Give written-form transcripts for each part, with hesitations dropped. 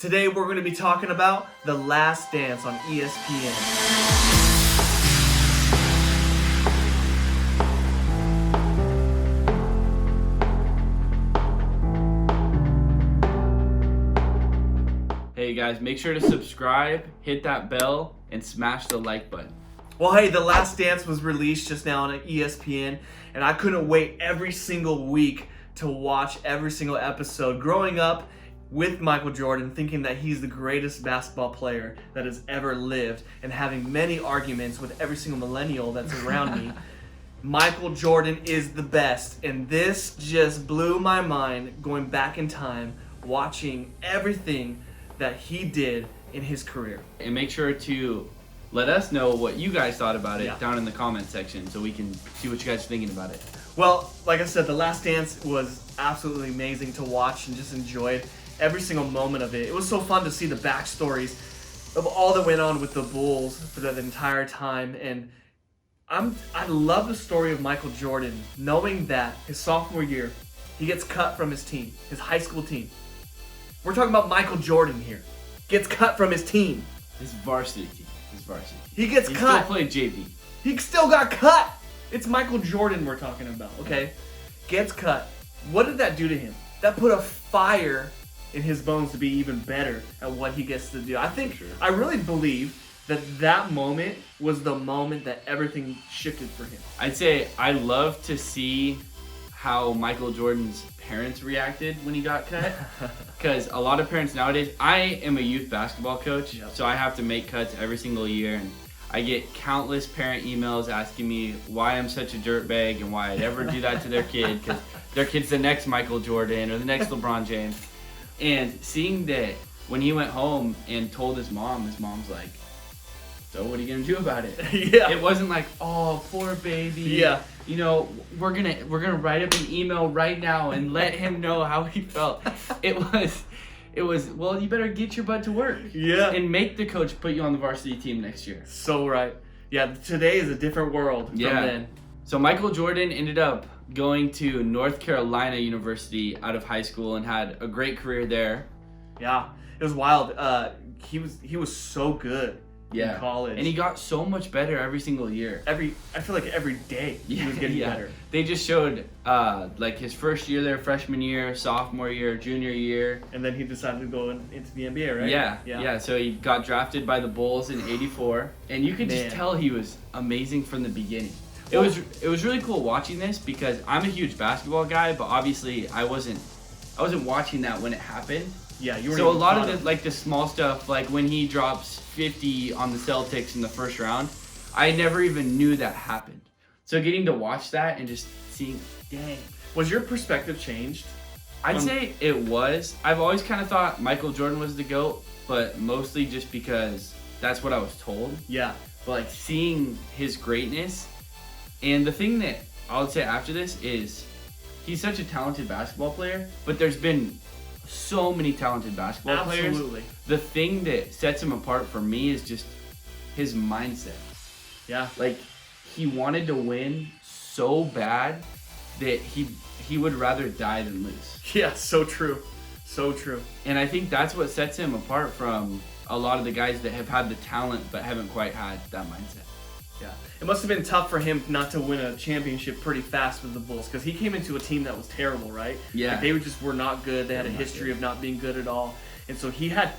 Today we're going to be talking about The Last Dance on ESPN. Hey guys, make sure to subscribe, hit that bell, and smash the like button. Well, hey, The Last Dance was released just now on ESPN, and I couldn't wait every single week to watch every single episode. Growing up with Michael Jordan, thinking that he's the greatest basketball player that has ever lived, and having many arguments with every single millennial that's around me, Michael Jordan is the best. And this just blew my mind, going back in time, watching everything that he did in his career. And make sure to let us know what you guys thought about it Yeah. down in the comment section so we can see what you guys are thinking about it. Well, like I said, The Last Dance was absolutely amazing to watch and just enjoyed every single moment of it. It was so fun to see the backstories of all that went on with the Bulls for the entire time. And I love the story of Michael Jordan, knowing that his sophomore year, he gets cut from his team, his high school team. We're talking about Michael Jordan here. Gets cut from his team. His varsity team. He gets He cut. still played JV. He still got cut. It's Michael Jordan we're talking about, okay? Gets cut. What did that do to him? That put a fire in his bones to be even better at what he gets to do. I really believe that moment was the moment that everything shifted for him. I'd say I love to see how Michael Jordan's parents reacted when he got cut. Because a lot of parents nowadays, I am a youth basketball coach, Yep. so I have to make cuts every single year. And I get countless parent emails asking me why I'm such a dirtbag and why I'd ever do that to their kid, because their kid's the next Michael Jordan or the next LeBron James. And seeing that when he went home and told his mom's like, so what are you gonna do about it? Yeah. It wasn't like, oh, poor baby. Yeah. You know, we're gonna write up an email right now and let him know how he felt. It was well, you better get your butt to work. Yeah. And make the coach put you on the varsity team next year. So right. Yeah, today is a different world from then. So Michael Jordan ended up going to North Carolina University out of high school and had a great career there. Yeah. It was wild. He was so good in college. And he got so much better every single year. I feel like every day he was getting better. They just showed like his first year there, freshman year, sophomore year, junior year. And then he decided to go into the NBA, right? Yeah. So he got drafted by the Bulls in '84, and you could just tell he was amazing from the beginning. It was really cool watching this because I'm a huge basketball guy, but obviously I wasn't watching that when it happened. Yeah, you were. So a lot of the small stuff, like when he drops 50 on the Celtics in the first round, I never even knew that happened. So getting to watch that and just seeing, dang. Was your perspective changed? I'd say it was. I've always kind of thought Michael Jordan was the GOAT, but mostly just because that's what I was told. Yeah. But like seeing his greatness, and the thing that I would say after this is he's such a talented basketball player, but there's been so many talented basketball players. Absolutely. The thing that sets him apart for me is just his mindset. Yeah. Like, he wanted to win so bad that he would rather die than lose. Yeah, so true. So true. And I think that's what sets him apart from a lot of the guys that have had the talent but haven't quite had that mindset. Yeah. It must have been tough for him not to win a championship pretty fast with the Bulls because he came into a team that was terrible, right? Yeah. Like they were not good. They had a history of not being good at all. And so he had...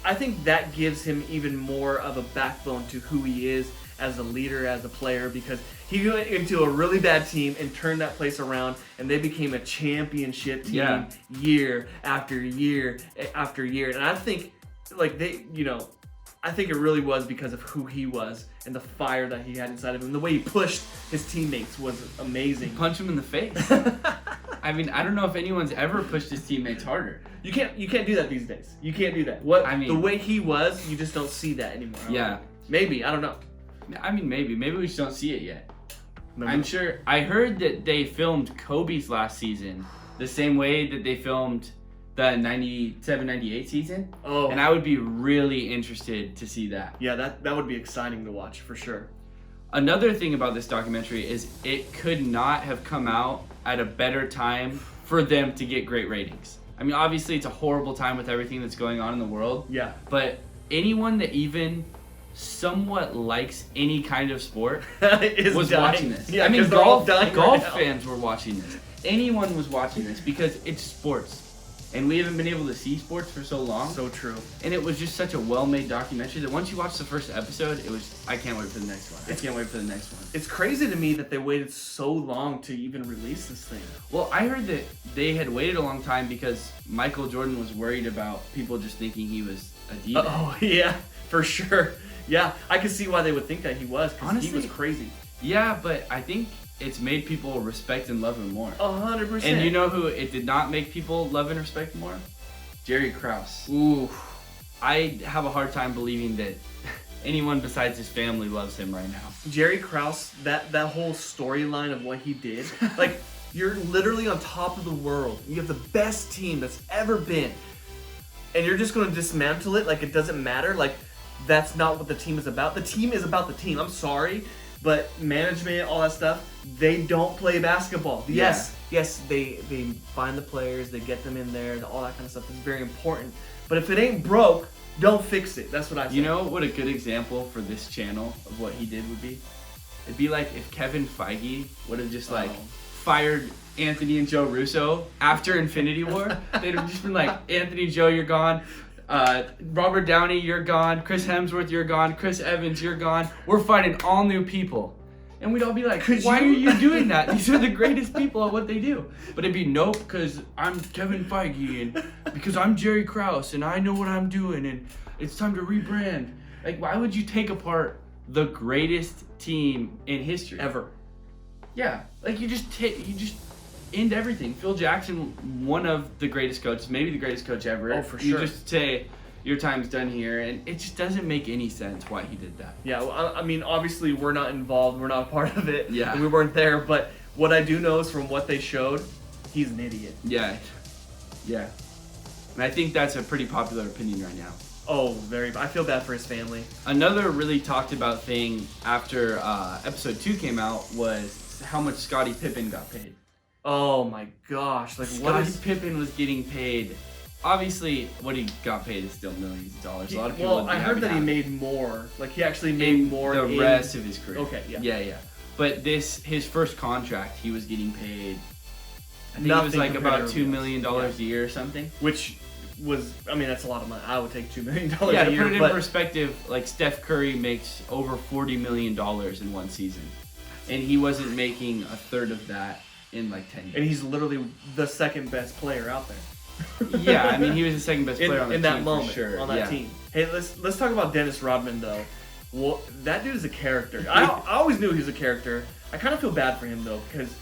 I think that gives him even more of a backbone to who he is as a leader, as a player, because he went into a really bad team and turned that place around, and they became a championship team year after year after year. And I think, like, I think it really was because of who he was and the fire that he had inside of him. The way he pushed his teammates was amazing. Punch him in the face. I mean, I don't know if anyone's ever pushed his teammates harder. You can't do that these days. You can't do that. The way he was, you just don't see that anymore. Yeah. Maybe, I don't know. I mean, maybe we just don't see it yet. Maybe. I'm sure. I heard that they filmed Kobe's last season the same way that they filmed the 97-98 season. Oh. And I would be really interested to see that. Yeah, that would be exciting to watch for sure. Another thing about this documentary is it could not have come out at a better time for them to get great ratings. I mean, obviously it's a horrible time with everything that's going on in the world. Yeah. But anyone that even somewhat likes any kind of sport was dying. watching this. Yeah, I mean, they're all golf dying right now. fans were watching this. Anyone was watching this because it's sports. And we haven't been able to see sports for so long. So true. And it was just such a well-made documentary that once you watch the first episode, it was, I can't wait for the next one. I can't wait for the next one. It's crazy to me that they waited so long to even release this thing. Well, I heard that they had waited a long time because Michael Jordan was worried about people just thinking he was a diva. Oh, yeah, for sure. Yeah, I can see why they would think that he was, because he was crazy. Yeah, but I think it's made people respect and love him more. 100%. And you know who it did not make people love and respect more? Jerry Krause. Ooh. I have a hard time believing that anyone besides his family loves him right now. Jerry Krause, that whole storyline of what he did, like, you're literally on top of the world. You have the best team that's ever been. And you're just going to dismantle it like it doesn't matter? Like, that's not what the team is about. The team is about the team. I'm sorry. But management, all that stuff, they don't play basketball. Yeah. Yes, they find the players, they get them in there, all that kind of stuff is very important. But if it ain't broke, don't fix it. That's what I say. You know what a good example for this channel of what he did would be? It'd be like if Kevin Feige would have just fired Anthony and Joe Russo after Infinity War. They'd have just been like, Anthony and Joe, you're gone. Robert Downey, you're gone. Chris Hemsworth, you're gone. Chris Evans, you're gone. We're fighting all new people. And we'd all be like, why are you doing that? These are the greatest people at what they do. But it'd be nope, because I'm Kevin Feige, and because I'm Jerry Krause, and I know what I'm doing, and it's time to rebrand. Like, why would you take apart the greatest team in history? Ever. Yeah. Like, you just end everything. Phil Jackson, one of the greatest coaches, maybe the greatest coach ever. Oh, for sure. You just say, your time's done here, and it just doesn't make any sense why he did that. Yeah, well, I mean, obviously we're not involved, we're not a part of it, Yeah. and we weren't there, but what I do know is from what they showed, he's an idiot. Yeah. Yeah. And I think that's a pretty popular opinion right now. Oh, I feel bad for his family. Another really talked about thing after episode 2 came out was how much Scottie Pippen got paid. Oh my gosh, like Scottie Pippen was getting paid. Obviously, what he got paid is still millions of dollars. A lot of people. Well, I heard that he made more. Like he actually made more the rest of his career. Okay, yeah. Yeah. But his first contract, he was getting paid. I think it was Nothing like compared about to $2 million a year or something. Which was, I mean, that's a lot of money. I would take $2 million Yeah, a to year. put it in perspective, like Steph Curry makes over $40 million in one season, and he wasn't making a third of that in like 10 years. And he's literally the second best player out there. Yeah, I mean, he was the second best player on the in team that moment, for sure. on that team. Hey, let's talk about Dennis Rodman though. Well, that dude is a character. I always knew he was a character. I kind of feel bad for him though, because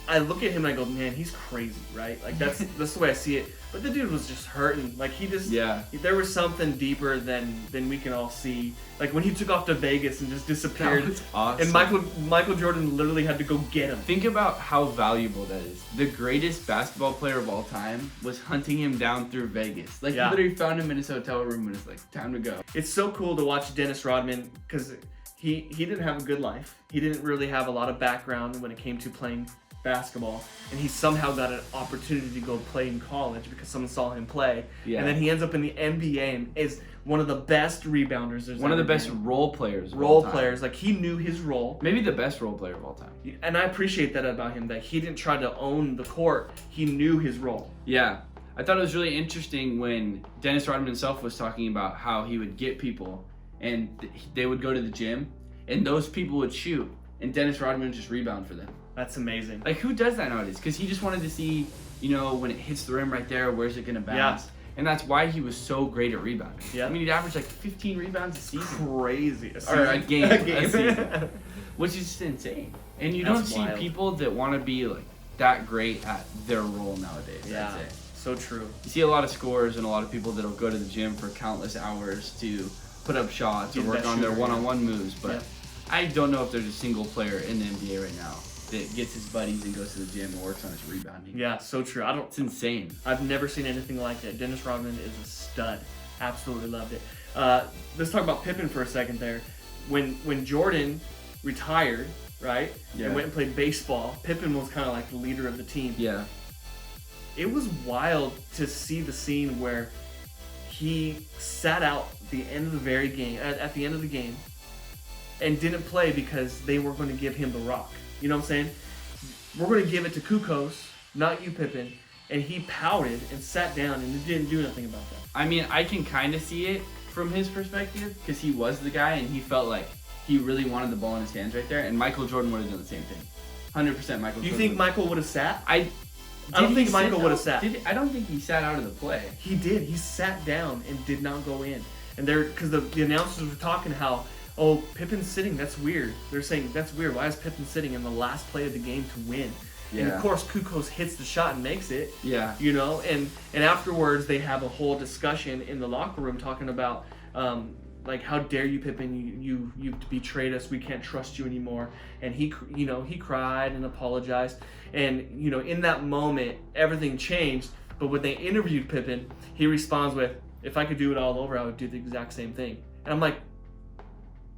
I look at him and I go, man, he's crazy, right? Like that's the way I see it. But the dude was just hurting. Like he just, there was something deeper than we can all see. Like when he took off to Vegas and just disappeared. That was awesome. And Michael Jordan literally had to go get him. Think about how valuable that is. The greatest basketball player of all time was hunting him down through Vegas. Like he literally found him in his hotel room and was like, time to go. It's so cool to watch Dennis Rodman because he didn't have a good life. He didn't really have a lot of background when it came to playing basketball, and he somehow got an opportunity to go play in college because someone saw him play. Yeah. And then he ends up in the NBA and is one of the best rebounders there's one of the ever best been. role players of all Role time. players. Like he knew his role. Maybe the best role player of all time. And I appreciate that about him, that he didn't try to own the court. He knew his role. Yeah. I thought it was really interesting when Dennis Rodman himself was talking about how he would get people and they would go to the gym and those people would shoot and Dennis Rodman would just rebound for them. That's amazing. Like, who does that nowadays? Because he just wanted to see, when it hits the rim right there, where's it going to bounce? Yeah. And that's why he was so great at rebounding. Yeah. I mean, he'd average like 15 rebounds a season. Crazy. Or a game. A season. Which is just insane. And you That's don't see wild. people that want to be like that great at their role nowadays. Yeah. That's it. So true. You see a lot of scorers and a lot of people that'll go to the gym for countless hours to put up shots or Get work that on their shooter, one-on-one moves. But Yeah. I don't know if there's a single player in the NBA right now that gets his buddies and goes to the gym and works on his rebounding. Yeah, so true. It's insane. I've never seen anything like that. Dennis Rodman is a stud. Absolutely loved it. Let's talk about Pippen for a second there. When Jordan retired, right, Yeah. and went and played baseball, Pippen was kind of like the leader of the team. Yeah. it was wild to see the scene where he sat out the end of the very game, at the end of the game, and didn't play because they were going to give him the rock. You know what I'm saying? We're going to give it to Kukoc, not you, Pippen. And he pouted and sat down and didn't do nothing about that. I mean, I can kind of see it from his perspective because he was the guy and he felt like he really wanted the ball in his hands right there. And Michael Jordan would have done the same thing. 100% Michael Jordan. You think Michael would have sat? I don't think Michael would have sat. I don't think he sat out of the play. He did. He sat down and did not go in. And because the announcers were talking how, oh, Pippen's sitting. That's weird. They're saying that's weird. Why is Pippen sitting in the last play of the game to win? Yeah. And of course, Kukoc hits the shot and makes it. Yeah. You know, and afterwards they have a whole discussion in the locker room talking about, like, how dare you, Pippen? You betrayed us. We can't trust you anymore. And he cried and apologized. And in that moment, everything changed. But when they interviewed Pippen, he responds with, "If I could do it all over, I would do the exact same thing." And I'm like,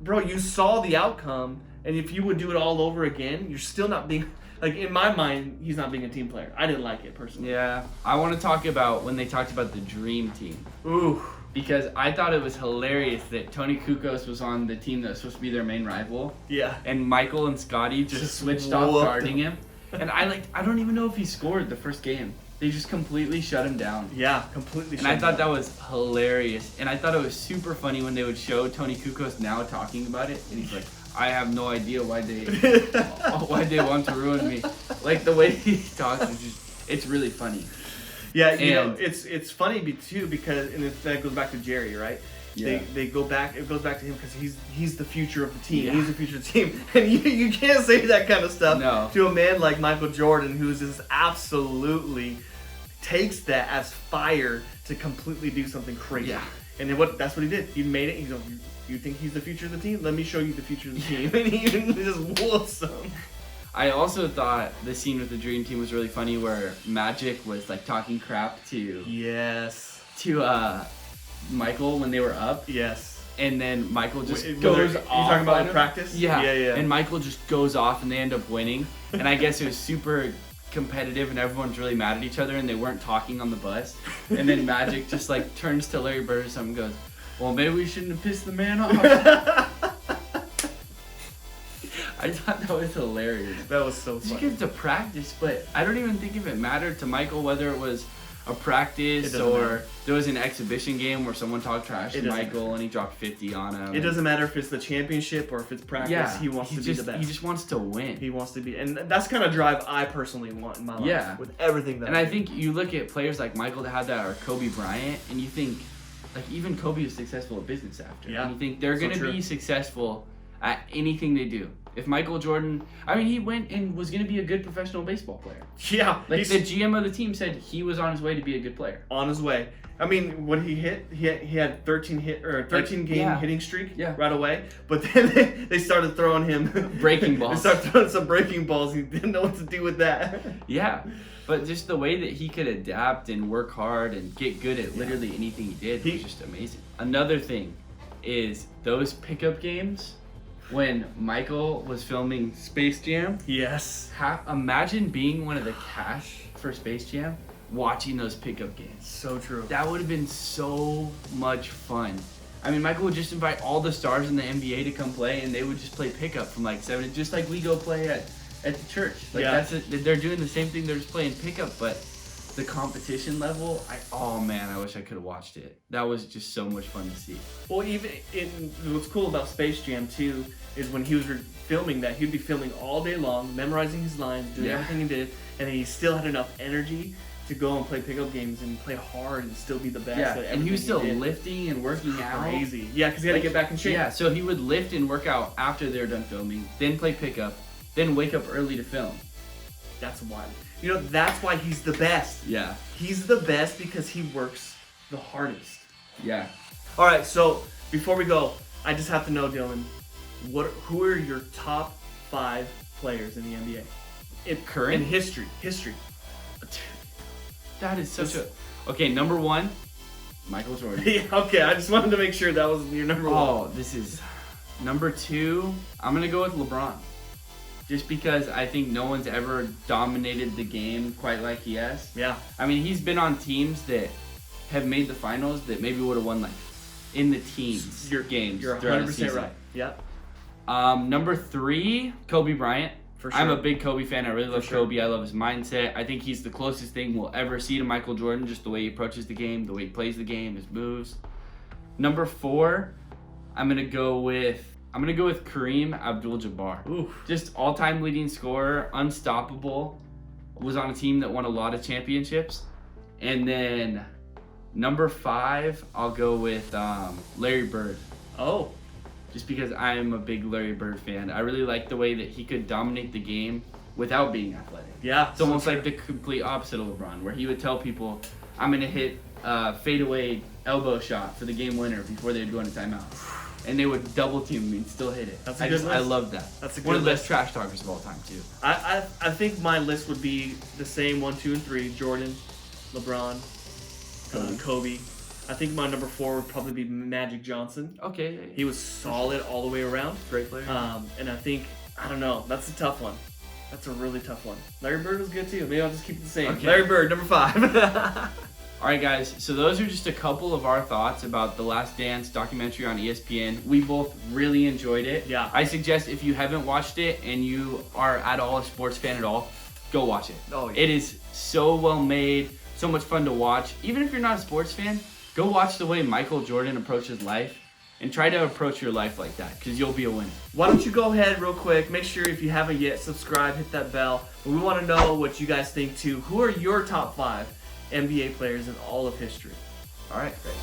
bro, you saw the outcome, and if you would do it all over again, you're still not being. Like, in my mind, he's not being a team player. I didn't like it, personally. Yeah. I want to talk about when they talked about the dream team. Ooh. Because I thought it was hilarious that Tony Kukoc was on the team that was supposed to be their main rival. Yeah. And Michael and Scottie just switched off guarding him. And I don't even know if he scored the first game. They just completely shut him down. Yeah, completely shut him down. And I thought that was hilarious. And I thought it was super funny when they would show Tony Kukoc now talking about it. And he's like, I have no idea why they want to ruin me. Like, the way he talks is just, it's really funny. Yeah, it's funny too because, and that goes back to Jerry, right? Yeah. They go back. It goes back to him because he's the future of the team. Yeah. He's the future of the team, and you can't say that kind of stuff to a man like Michael Jordan, who's just absolutely takes that as fire to completely do something crazy. Yeah. And then that's what he did. He made it. He's like, you think he's the future of the team? Let me show you the future of the team. And he just whoops them. I also thought the scene with the Dream Team was really funny where Magic was like talking crap to Michael when they were up. Yes. And then Michael just goes off. You talking about in practice? Yeah. And Michael just goes off and they end up winning. And I guess it was super competitive and everyone's really mad at each other and they weren't talking on the bus. And then Magic just like turns to Larry Bird or something and goes, well, maybe we shouldn't have pissed the man off. I thought that was hilarious. That was so funny. You get to practice, but I don't even think if it mattered to Michael whether it was a practice or there was an exhibition game where someone talked trash to Michael and he dropped 50 on him. It doesn't matter if it's the championship or if it's practice. Yeah, he wants to be the best. He just wants to win. He wants to be, and that's kind of drive I personally want in my life. Yeah. With everything that. And I think you look at players like Michael that had that or Kobe Bryant, and you think, like, even Kobe was successful at business after. Yeah. And you think they're going to be successful at anything they do. If Michael Jordan, he went and was going to be a good professional baseball player. Yeah. Like, the GM of the team said he was on his way to be a good player. On his way. When he hit, he had 13 game hitting streak right away. But then they started throwing him breaking balls. They started throwing some breaking balls. He didn't know what to do with that. Yeah. But just the way that he could adapt and work hard and get good at literally anything he did was just amazing. Another thing is those pickup games when Michael was filming Space Jam. Yes. Imagine being one of the cast for Space Jam, watching those pickup games. So true. That would have been so much fun. Michael would just invite all the stars in the NBA to come play, and they would just play pickup from like 7, just like we go play at the church. Like they're doing the same thing. They're just playing pickup, but the competition level, I wish I could have watched it. That was just so much fun to see. Well, what's cool about Space Jam too is when he was filming that, he'd be filming all day long, memorizing his lines, doing everything he did, and he still had enough energy to go and play pickup games and play hard and still be the best. Yeah, and he was still lifting and working out. Crazy. Yeah, because he had to get back in shape. Yeah, so he would lift and work out after they were done filming, then play pickup, then wake up early to film. That's wild. That's why he's the best. Yeah. He's the best because he works the hardest. Yeah. All right, so before we go, I just have to know, Dylan, who are your top 5 players in the NBA? In history. That is such a... Okay, number 1, Michael Jordan. Yeah, okay, I just wanted to make sure that was your number 1. Oh, this is... Number 2, I'm going to go with LeBron. just because I think no one's ever dominated the game quite like he has. Yeah. I mean, he's been on teams that have made the finals that maybe would have won like in the teens games. You're throughout the 100% season. right. Yep. Number 3, Kobe Bryant. For sure. I'm a big Kobe fan. I really love sure. Kobe. I love his mindset. I think he's the closest thing we'll ever see to Michael Jordan, just the way he approaches the game, the way he plays the game, his moves. Number 4, I'm gonna go with Kareem Abdul-Jabbar. Ooh. Just all-time leading scorer, unstoppable. Was on a team that won a lot of championships. And then number 5, I'll go with Larry Bird. Oh. Just because I'm a big Larry Bird fan. I really like the way that he could dominate the game without being athletic. Yeah. It's almost like the complete opposite of LeBron, where he would tell people, I'm going to hit a fadeaway elbow shot for the game winner before they would go into timeout. And they would double team him and still hit it. That's a good list. I love that. That's a good one of the list. best trash talkers of all time, too. I think my list would be the same 1, 2, and 3. Jordan, LeBron, Kobe. I think my number 4 would probably be Magic Johnson. Okay. He was solid all the way around. Great player. And I think, I don't know, that's a tough one. That's a really tough one. Larry Bird was good too. Maybe I'll just keep it the same. Okay. Larry Bird, number 5. All right, guys. So those are just a couple of our thoughts about The Last Dance documentary on ESPN. We both really enjoyed it. Yeah. I suggest if you haven't watched it and you are at all a sports fan at all, go watch it. Oh, yeah. It is so well made, so much fun to watch. Even if you're not a sports fan, go watch the way Michael Jordan approaches life and try to approach your life like that, because you'll be a winner. Why don't you go ahead real quick, make sure if you haven't yet, subscribe, hit that bell. But we want to know what you guys think too. Who are your top 5 NBA players in all of history? All right, great.